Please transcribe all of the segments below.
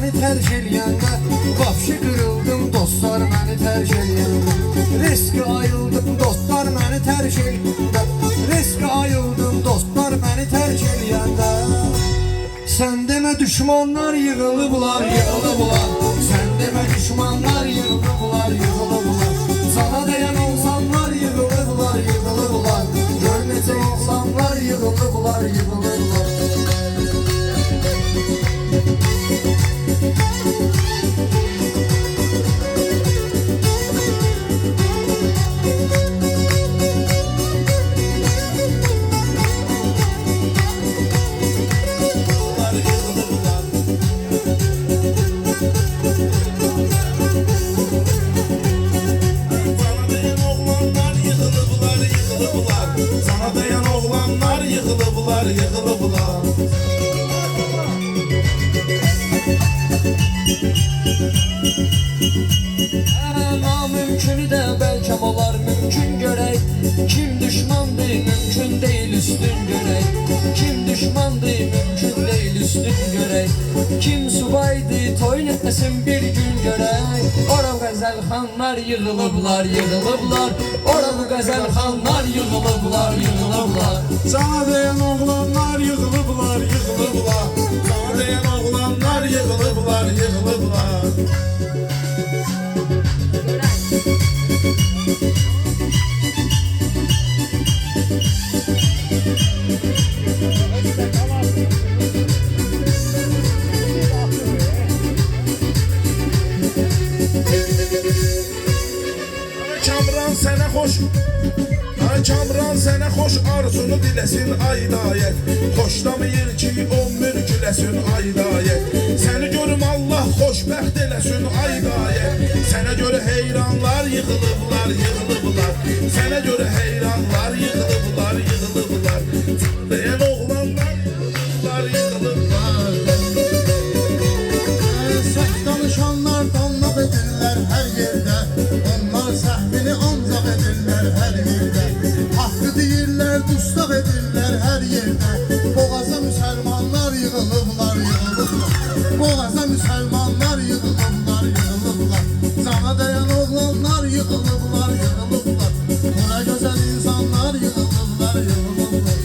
məni tərk eləyəndə, vapşı qırıldım dostlar məni tərk eləyəndə, risk ayıldım dostlar məni tərk eləyəndə, risk ayıldım dostlar məni tərk eləyəndə. Sən demə düşmanlar yığılıblar, yığılıblar. Sən demə düşmanlar yığılıblar, yığılıblar. Sana dayan olsanlar yığılıblar, yığılıblar. Gör necə insanlar yığılıblar, yığılıblar. Sana dayan oğlanlar yığılıblar, yığılıblar. Namümkünü də bəlkəm olar mümkün görək. Kim düşmandır mümkün deyil üstün görək. Kim düşmandır mümkün deyil üstün görək. Kim subaydı toyun etməsin bir gün görək. Ora qəzəlxanlar yığılıblar, yığılıblar. Ora bu qəzəlxanlar yığılıblar, yığılıblar. Sana dayan oğlanlar yığılıblar, yığılıblar. Sana dayan oğlanlar yığılıblar, yığılıblar. Kamran sənə xoş, ay Kamran sənə xoş arzunu diləsin aydayət. Xoşlamayır ki o mürgüləsin aydayət. Səni görüm Allah xoşbəxt eləsin aydayət. Sənə görə heyranlar yığılıblar, yığılıblar. Sənə görə heyranlar yığılıblar, yığılıblar. Dayan oğlanlar yığılıblar, yığılıblar. Səhv danışanlar danlaq edirlər hər yerdə. Onlar səhvini ancaq edirlər hər yerdə. Haqqı deyirlər, dustaq edirlər hər yerdə. Boğaza müsəlmanlar yığılıblar, yığılıblar. Boğaza müsəlmanlar yığılıblar, yığılıblar. Cana dayan oğlanlar yığılıblar, yığılıblar. Buna gözəl insanlar yığılıblar, yığılıblar.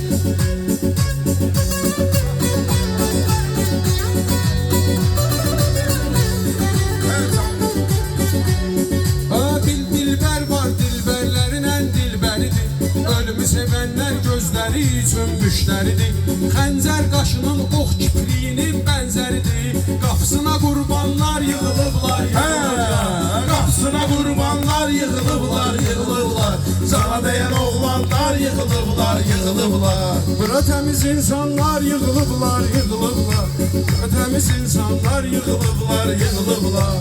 Sevənlər gözləri üçün müştəridir. Xəncər qaşının ox kipriyinin bənzəridir. Qapısına qurbanlar yığılıblar, yığılıblar. Qapısına qurbanlar yığılıblar, yığılıblar. Sana dayan oğlanlar yığılıblar, yığılıblar. Bura təmiz insanlar yığılıblar, yığılıblar. Bura təmiz insanlar yığılıblar, yığılıblar.